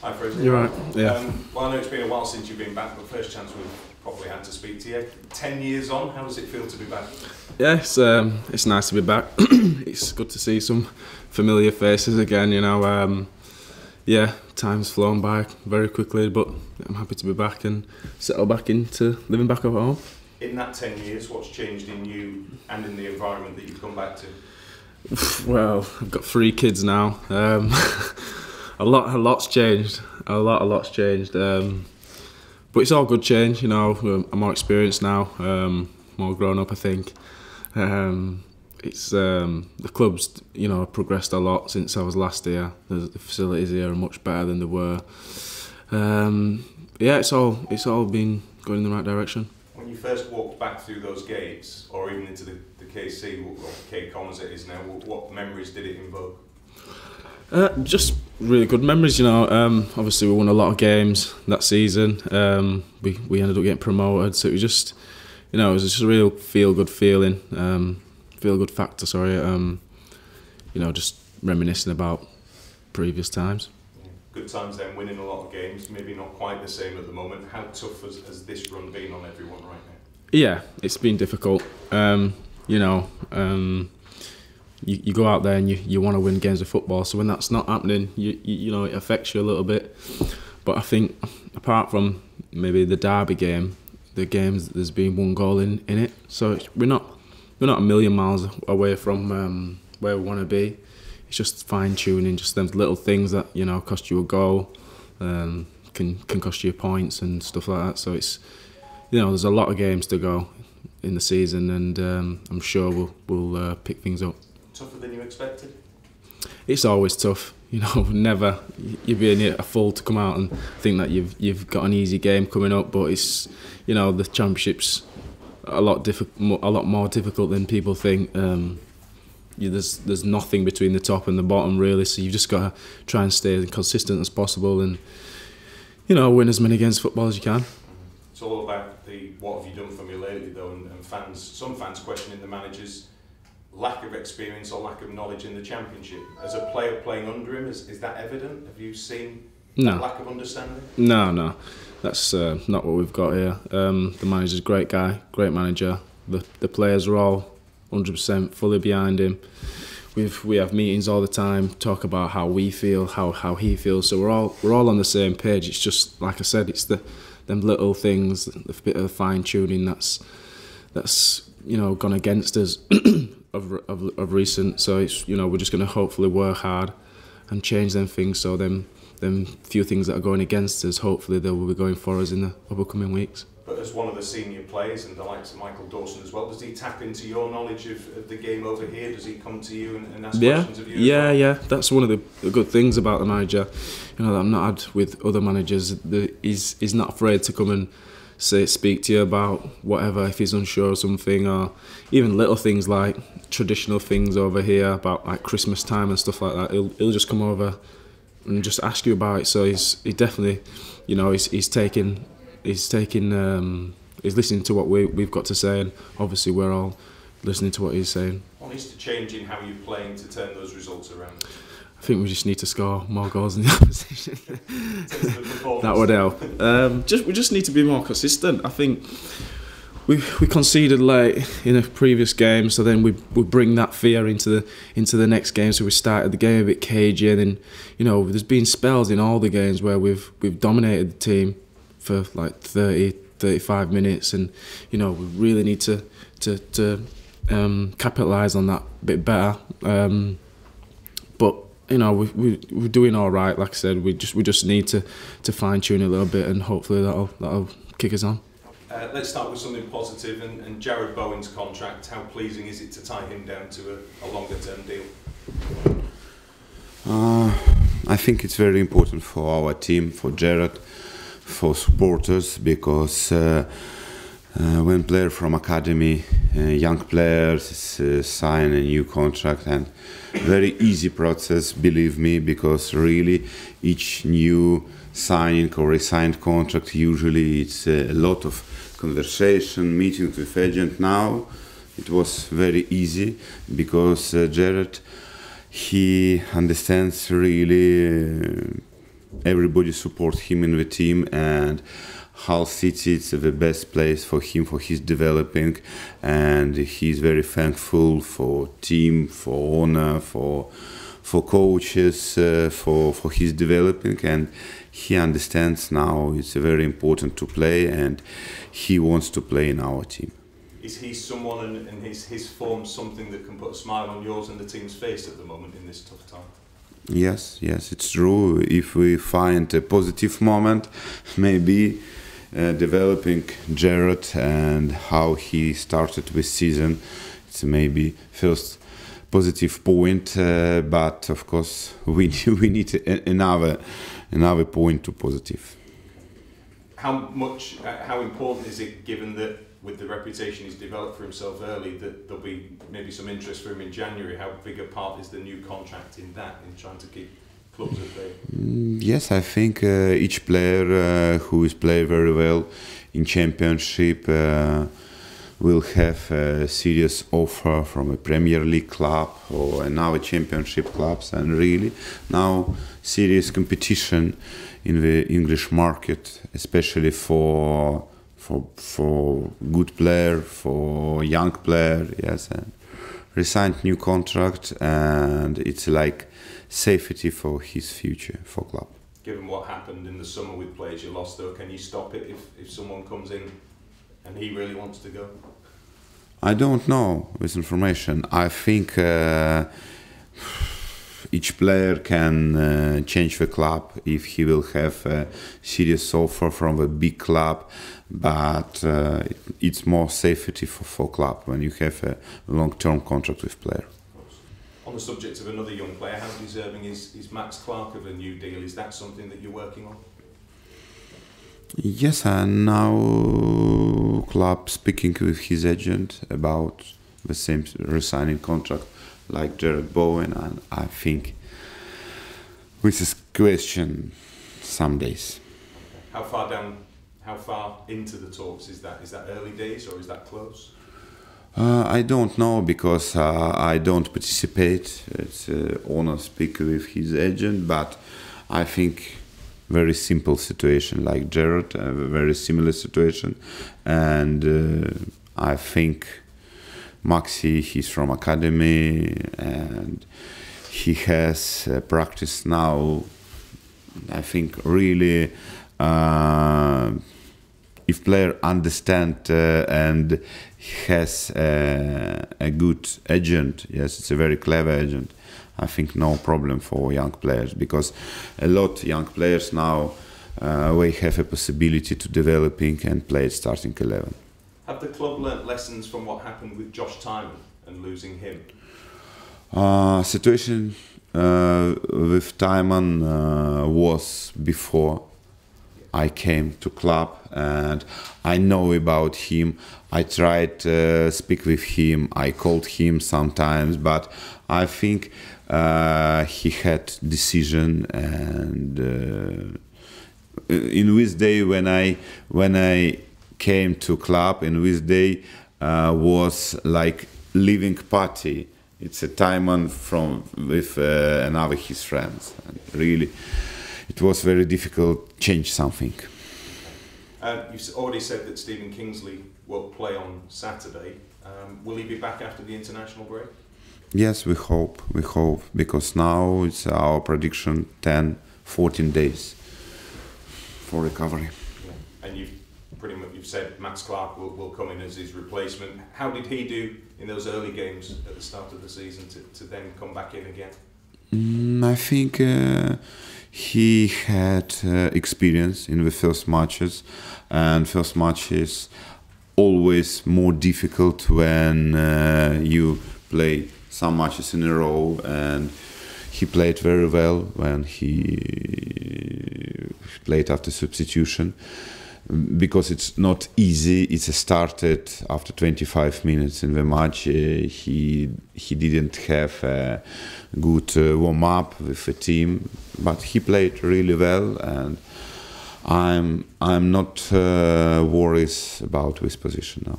Hi Frazier. You're right, yeah. Well, I know it's been a while since you've been back, but first chance we've probably had to speak to you. 10 years on, how does it feel to be back? Yeah, it's nice to be back. It's good to see some familiar faces again, you know. Yeah, time's flown by very quickly, but I'm happy to be back and settle back into living back at home. In that 10 years, what's changed in you and in the environment that you've come back to? Well, I've got 3 kids now. A lot's changed. A lot's changed. But it's all good change, you know. I'm more experienced now, more grown up, I think. It's the club's, you know, progressed a lot since I was last here. The facilities here are much better than they were. Yeah, it's all been going in the right direction. When you first walked back through those gates, or even into the KC, or KCOM as it is now, what memories did it invoke? Just really good memories, you know. Obviously we won a lot of games that season. We ended up getting promoted, so it was just, you know, it was just a real feel-good feeling, feel-good factor. Sorry, you know, just reminiscing about previous times. Good times then, winning a lot of games. Maybe not quite the same at the moment. How tough has this run been on everyone right now? Yeah, it's been difficult. You know. You go out there and you want to win games of football, so when that's not happening, you know, it affects you a little bit. But I think apart from maybe the derby game, the games there's been 1 goal in it, so we're not a million miles away from where we want to be. It's just fine tuning, just them little things that, you know, cost you a goal, can cost you points and stuff like that. So it's, you know, there's a lot of games to go in the season, and I'm sure we'll pick things up. Tougher than you expected? It's always tough, you know. Never you'd be in a full to come out and think that you've got an easy game coming up, but it's, you know, the championship's a lot more difficult than people think. There's nothing between the top and the bottom really, so you've just got to try and stay as consistent as possible and, you know, win as many games of football as you can. It's all about what have you done for me lately though, and some fans questioning the manager's lack of experience or lack of knowledge in the championship. As a player playing under him, is that evident? Have you seen that lack of understanding? No, that's not what we've got here. The manager's a great guy, great manager. The players are all 100% fully behind him. We have meetings all the time, talk about how we feel, how he feels. So we're all on the same page. It's just like I said, it's them little things, the bit of fine tuning that's you know, gone against us of recent. So it's, you know, we're just going to hopefully work hard and change them things. So them few things that are going against us, hopefully they will be going for us in the upcoming weeks. But as one of the senior players and the likes of Michael Dawson as well, does he tap into your knowledge of the game over here? Does he come to you and ask questions of you? Yeah. That's one of the good things about the manager, you know, that I've not had with other managers. He's not afraid to come and speak to you about whatever, if he's unsure of something, or even little things like traditional things over here about like Christmas time and stuff like that. He'll just come over and just ask you about it. So he definitely, you know, he's listening to what we've got to say, and obviously we're all listening to what he's saying. What needs to change in how you're playing to turn those results around? I think we just need to score more goals than the opposition. That would help. We just need to be more consistent. I think we conceded late in a previous game, so then we bring that fear into the next game. So we started the game a bit cagey, and then, you know, there's been spells in all the games where we've dominated the team for like 30-35 minutes, and, you know, we really need to capitalise on that a bit better. But, you know, we're doing all right. Like I said, we just need to fine tune a little bit, and hopefully that'll kick us on. Let's start with something positive, and Jared Bowen's contract. How pleasing is it to tie him down to a longer term deal? I think it's very important for our team, for Jared, for supporters, because when player from academy, young players sign a new contract, and very easy process, believe me, because really each new signing or re-signed contract, usually it's a lot of conversation, meetings with agent. Now it was very easy because Jared, he understands really everybody support him in the team, and Hull City is the best place for him, for his developing, and he's very thankful for team, for owner, for coaches, for his developing, and he understands now it's very important to play, and he wants to play in our team. Is he someone, and his form, something that can put a smile on yours and the team's face at the moment in this tough time? Yes, it's true. If we find a positive moment, maybe developing Jared and how he started this season, it's maybe first positive point, but of course we need another point to positive. How important is it, given that with the reputation he's developed for himself early, that there'll be maybe some interest for him in January? How big a part is the new contract in that, in trying to keep clubs at bay? Yes, I think each player who is playing very well in championship will have a serious offer from a Premier League club or another championship clubs, and really now serious competition in the English market, especially for good player, for young player. Yes, and resigned new contract, and it's like safety for his future for club. Given what happened in the summer with players you lost, though, can you stop it if someone comes in and he really wants to go? I don't know this information. I think each player can change the club if he will have a serious offer from a big club, but it's more safety for club when you have a long-term contract with player. On the subject of another young player, how deserving is Max Clark of a new deal? Is that something that you're working on? Yes, and now club speaking with his agent about the same resigning contract like Jared Bowen, and I think this is question some days. How far into the talks is that? Is that early days or is that close? I don't know, because I don't participate. It's owner speak with his agent, but I think very simple situation like Jared, a very similar situation, and I think Maxi, he's from academy and he has practice now. I think really if player understand and has a good agent, yes, it's a very clever agent, I think no problem for young players, because a lot of young players now we have a possibility to developing and play at starting 11. Have the club learnt lessons from what happened with Josh Timon and losing him? Situation with Timon was before I came to club, and I know about him. I tried to speak with him. I called him sometimes, but I think he had decision, and in this day when I came to club, in this day was like leaving party. It's a Timon from with another his friends. And really, it was very difficult to change something. You've already said that Stephen Kingsley will play on Saturday. Will he be back after the international break? Yes, we hope, because now it's our prediction 10-14 days for recovery. Yeah. And you've said Max Clark will come in as his replacement. How did he do in those early games at the start of the season to then come back in again? I think he had experience in the first matches, and first match is always more difficult when you play some matches in a row, and he played very well when he played after substitution, because it's not easy. It's started after 25 minutes in the match. He didn't have a good warm-up with the team, but he played really well, and I'm not worried about his position now.